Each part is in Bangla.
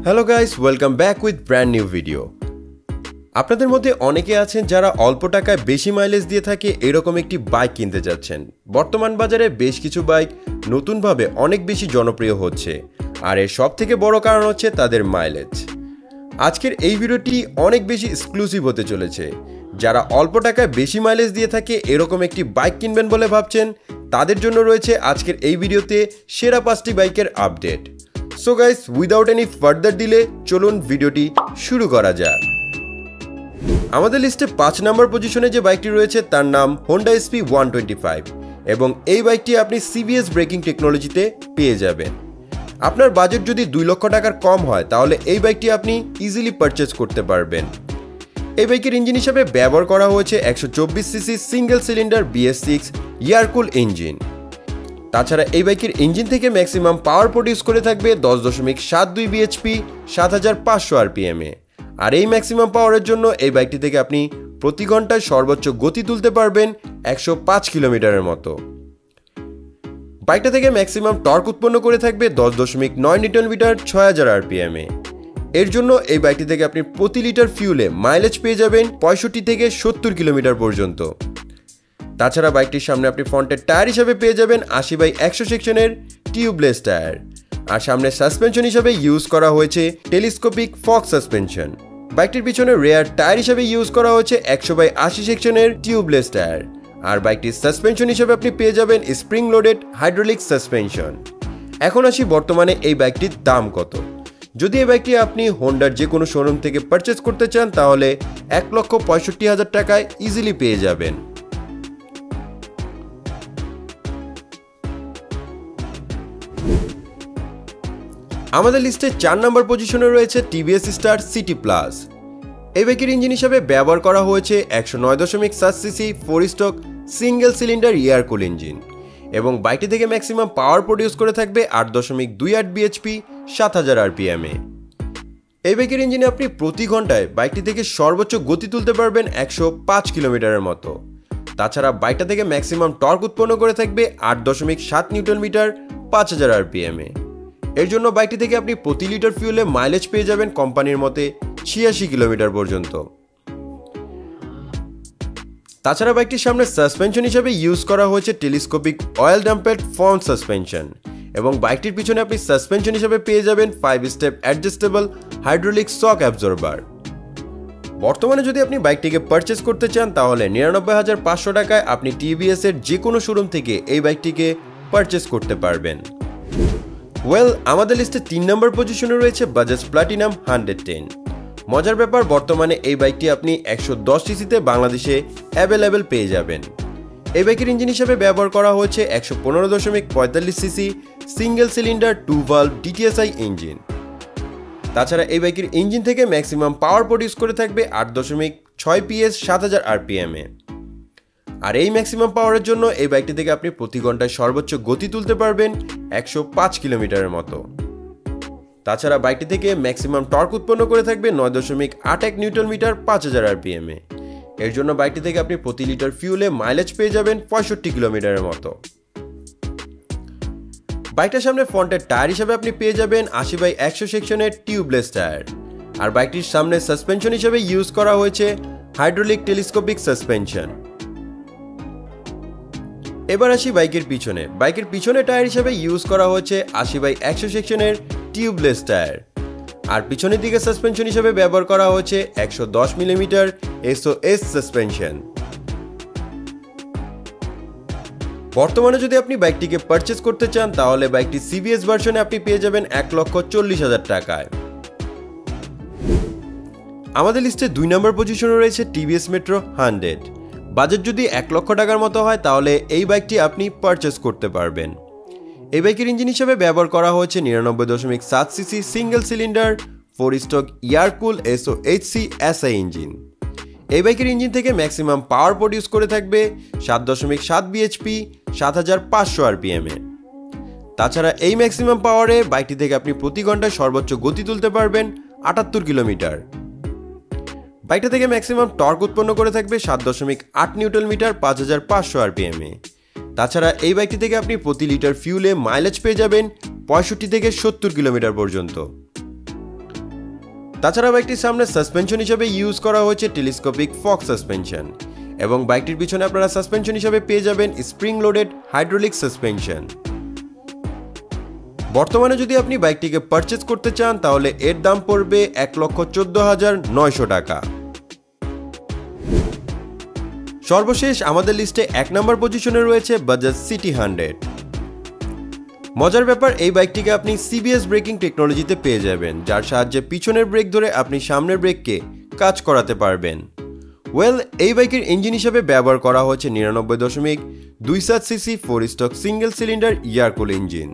Hello guys, welcome back with brand new video. আপনাদের মধ্যে অনেকে আছেন যারা অল্প টাকায় বেশি মাইলেজ দিয়ে থাকে এরকম একটি বাইক কিনতে যাচ্ছেন। বর্তমান বাজারে বেশ কিছু বাইক নতুনভাবে অনেক বেশি জনপ্রিয় হচ্ছে, আর এর সব থেকে বড় কারণ হচ্ছে তাদের মাইলেজ। আজকের এই ভিডিওটি অনেক বেশি এক্সক্লুসিভ হতে চলেছে। যারা অল্প টাকায় বেশি মাইলেজ দিয়ে থাকে এরকম একটি বাইক কিনবেন বলে ভাবছেন, তাদের জন্য রয়েছে আজকের এই ভিডিওতে সেরা 5টি বাইকের update. So guys, without any further delay চলুন ভিডিওটি শুরু করা যাক। আমাদের লিস্টে 5 নম্বর পজিশনে যে বাইকটি রয়েছে তার নাম হোন্ডা এসপি 125 এবং এই বাইকটি আপনি সিবিএস ব্রেকিং টেকনোলজিতে পেয়ে যাবেন। আপনার বাজেট যদি 2 লক্ষ টাকার কম হয় তাহলে এই বাইকটি আপনি ইজিলি পারচেজ করতে পারবেন। এই বাইকের ইঞ্জিন হিসাবে ব্যবহার করা হয়েছে 124 CC single cylinder BS6 air cool engine. তাছাড়া এই বাইকের ইঞ্জিন থেকে ম্যাক্সিমাম পাওয়ার প্রডিউস করে থাকবে 10.72 bhp 7500 rpm এ। আর এই ম্যাক্সিমাম পাওয়ারের জন্য এই বাইকটি থেকে আপনি প্রতি ঘন্টায় সর্বোচ্চ গতি তুলতে পারবেন 105 কিলোমিটারের মতো। বাইকটা থেকে ম্যাক্সিমাম টর্ক উৎপন্ন করে থাকবে 10.9 নিউটন মিটার 6000 rpm এ। এর জন্য এই বাইকটি থেকে আপনি প্রতি লিটার ফিউলে মাইলেজ পেয়ে যাবেন 65 থেকে 70 কিলোমিটার পর্যন্ত। তাছাড়া বাইকটির সামনে আপনি ফ্রন্টের টায়ার হিসাবে পেয়ে যাবেন 80/100 সেকশনের টিউবলেস টায়ার, আর সামনে সাসপেনশন হিসাবে ইউজ করা হয়েছে টেলিস্কোপিক ফক সাসপেনশন। বাইকটির পিছনে রেয়ার টায়ার হিসাবে ইউজ করা হয়েছে 100/80 সেকশনের টিউবলেস টায়ার, আর বাইকটির সাসপেনশন হিসাবে আপনি পেয়ে যাবেন স্প্রিং লোডেড হাইড্রোলিক সাসপেনশন। এখন আসি বর্তমানে এই বাইকটির দাম কত। যদি এই বাইকটি আপনি হোন্ডার যে কোনো শোরুম থেকে পারচেজ করতে চান তাহলে 1,65,000 টাকায় ইজিলি পেয়ে যাবেন। আমাদের লিস্টে 4 নম্বর পজিশনে রয়েছে টিভিএস স্টার সিটি প্লাস। এই বাইকের ইঞ্জিন হিসাবে ব্যবহার করা হয়েছে 109.7 CC 4 stroke single cylinder air cool engine এবং বাইকটি থেকে ম্যাক্সিমাম পাওয়ার প্রডিউস করে থাকবে 8.28 bhp 7000 rpm এ। এই বাইকের ইঞ্জিনে আপনি প্রতি ঘন্টায় বাইকটি থেকে সর্বোচ্চ গতি তুলতে পারবেন 105 কিলোমিটারের মতো। তাছাড়া বাইকটা থেকে ম্যাক্সিমাম টর্ক উৎপন্ন করে থাকবে 8.7 নিউটন মিটার 5000 rpm এ। এর জন্য বাইকটি থেকে আপনি প্রতি লিটার ফিউলে মাইলেজ পেয়ে যাবেন কোম্পানির মতে 86 কিলোমিটার পর্যন্ত। তাছাড়া বাইকটির সামনে সাসপেনশন হিসাবে ইউজ করা হয়েছে টেলিস্কোপিক অয়েল ডাম্পেড ফ্রন্ট সাসপেনশন এবং বাইকটির পিছনে আপনি সাসপেনশন হিসাবে পেয়ে যাবেন 5 step adjustable hydraulic shock absorber. বর্তমানে যদি আপনি বাইকটিকে পারচেজ করতে চান তাহলে 99,500 টাকায় আপনি টিভিএস এর যে কোনো শোরুম থেকে এই বাইকটিকে পারচেজ করতে পারবেন। আমাদের লিস্টে 3 নম্বর পজিশনে রয়েছে বাজাজ প্লাটিনাম 110। মজার ব্যাপার, বর্তমানে এই বাইকটি আপনি 110 সিসিতে বাংলাদেশে অ্যাভেলেবেল পেয়ে যাবেন। এই বাইকের ইঞ্জিন হিসাবে ব্যবহার করা হয়েছে 115.45 CC single cylinder 2 valve DTSI engine. তাছাড়া এই বাইকের ইঞ্জিন থেকে ম্যাক্সিমাম পাওয়ার প্রডিউস করে থাকবে 8.6 PS 7000 rpm এ। আর এই ম্যাক্সিমাম পাওয়ারের জন্য এই বাইকটি থেকে আপনি প্রতি ঘন্টায় সর্বোচ্চ গতি তুলতে পারবেন 105 কিলোমিটারের মতো। তাছাড়া বাইকটি থেকে ম্যাক্সিমাম টর্ক উৎপন্ন করে থাকবে 9.81 নিউটন মিটার 5000 rpm এ। এর জন্য বাইকটি থেকে আপনি প্রতি লিটার ফিউলে মাইলেজ পেয়ে যাবেন 65 কিলোমিটারের মতো। বাইকটার সামনে ফ্রন্টের টায়ার হিসাবে আপনি পেয়ে যাবেন 80/100 সেকশনের টিউবলেস টায়ার, আর বাইকটির সামনে সাসপেনশন হিসাবে ইউজ করা হয়েছে হাইড্রোলিক টেলিস্কোপিক সাসপেনশন। এবার আসি বাইকের পিছনে টায়ার হিসাবে ইউজ করা হয়েছে 80/100 সেকশনের টিউবলেস টায়ার, আর পিছনের দিকে সাসপেনশন হিসাবে ব্যবহার করা হয়েছে 110 মিলিমিটার SOS সাসপেনশন। বর্তমানে যদি আপনি বাইকটিকে পারচেজ করতে চান তাহলে বাইকটি সিবিএস ভার্সনে আপনি পেয়ে যাবেন 1,40,000 টাকায়। আমাদের লিস্টে 2 নম্বর পজিশনে রয়েছে টিভিএস মেট্রো 100। বাজেট যদি 1 লক্ষ টাকার মতো হয় তাহলে এই বাইকটি আপনি পারচেজ করতে পারবেন। এই বাইকের ইঞ্জিন হিসেবে ব্যবহার করা হয়েছে 99.7 CC single cylinder 4 stroke air cool SOHC SI engine. এই বাইকের ইঞ্জিন থেকে ম্যাক্সিমাম পাওয়ার প্রডিউস করে থাকবে 7.7 bhp 7500 rpm এ। তাছাড়া এই ম্যাক্সিমাম পাওয়ারে বাইকটি থেকে আপনি প্রতি ঘন্টায় সর্বোচ্চ গতি তুলতে পারবেন 78 কিলোমিটার। বাইকটা থেকে ম্যাক্সিমাম টর্ক উৎপন্ন করে থাকবে 7.8 নিউটন মিটার 5500 rpm এ। তাছাড়া এই বাইকটি থেকে আপনি প্রতি লিটার ফিউলে মাইলেজ পেয়ে যাবেন 65 থেকে 70 কিলোমিটার পর্যন্ত। তাছাড়া বাইকটির সামনে সাসপেনশন হিসেবে ইউজ করা হয়েছে টেলিস্কোপিক ফক সাসপেনশন এবং বাইকটির পিছনে আপনারা সাসপেনশন হিসেবে পেয়ে যাবেন স্প্রিং লোডেড হাইড্রোলিক সাসপেনশন। বর্তমানে যদি আপনি বাইকটিকে পারচেজ করতে চান তাহলে এর দাম পড়বে 1,14,900 টাকা। সর্বশেষ আমাদের লিস্টে 1 নম্বর পজিশনে রয়েছে বাজাজ সিটি 100। মজার ব্যাপার, এই বাইকটিকে আপনি সিবিএস ব্রেকিং টেকনোলজিতে পেয়ে যাবেন, যার সাহায্যে পিছনের ব্রেক ধরে আপনি সামনের ব্রেককে কাজ করাতে পারবেন। এই বাইকের ইঞ্জিন হিসেবে ব্যবহার করা হয়েছে 99.27 cc 4 stroke single cylinder air cool engine.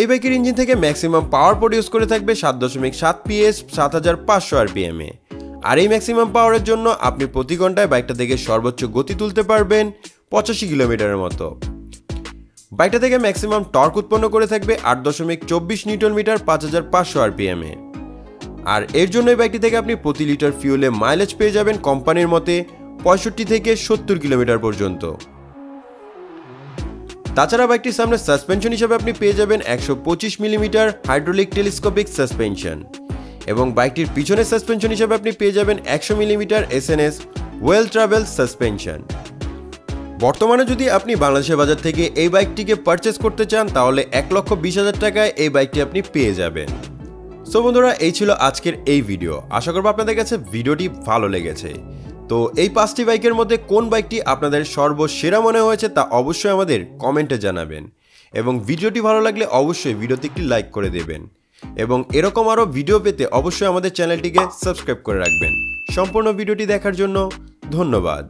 এই বাইকের ইঞ্জিন থেকে ম্যাক্সিমাম পাওয়ার প্রডিউস করে থাকবে 7.7 PS 7500 RPM এ। আর এই ম্যাক্সিমাম পাওয়ারের জন্য আপনি প্রতি ঘন্টায় বাইকটা থেকে সর্বোচ্চ গতি তুলতে পারবেন 85 কিলোমিটারের মতো। বাইকটা থেকে ম্যাক্সিমাম টর্ক উৎপন্ন করে থাকবে 8.24 নিউটন মিটার 5500 RPM এ। আর এর জন্য এই বাইকটি থেকে আপনি প্রতি লিটার ফিউলে মাইলেজ পেয়ে যাবেন কোম্পানির মতে 65 থেকে 70 কিলোমিটার পর্যন্ত। তাছাড়া বাইকটির সামনে সাসপেনশন হিসেবে আপনি পেয়ে যাবেন 125 মিলিমিটার হাইড্রোলিক টেলিস্কোপিক সাসপেনশন এবং বাইকটির পিছনে সাসপেনশন হিসেবে আপনি পেয়ে যাবেন 100 millimetre SNS well travel suspension. বর্তমানে যদি আপনি বাংলাদেশের বাজার থেকে এই বাইকটিকে পারচেজ করতে চান তাহলে 1,20,000 টাকায় এই বাইকটি আপনি পেয়ে যাবেন। সো বন্ধুরা, এই ছিল আজকের এই ভিডিও। আশা করব আপনাদের কাছে ভিডিওটি ভালো লেগেছে। তো এই 5টি বাইকের মধ্যে কোন বাইকটি আপনাদের সর্বসেরা মনে হয়েছে তা অবশ্যই আমাদের কমেন্টে জানাবেন এবং ভিডিওটি ভালো লাগলে অবশ্যই ভিডিওতে একটি লাইক করে দেবেন এবং এরকম আরও ভিডিও পেতে অবশ্যই আমাদের চ্যানেলটিকে সাবস্ক্রাইব করে রাখবেন। সম্পূর্ণ ভিডিওটি দেখার জন্য ধন্যবাদ।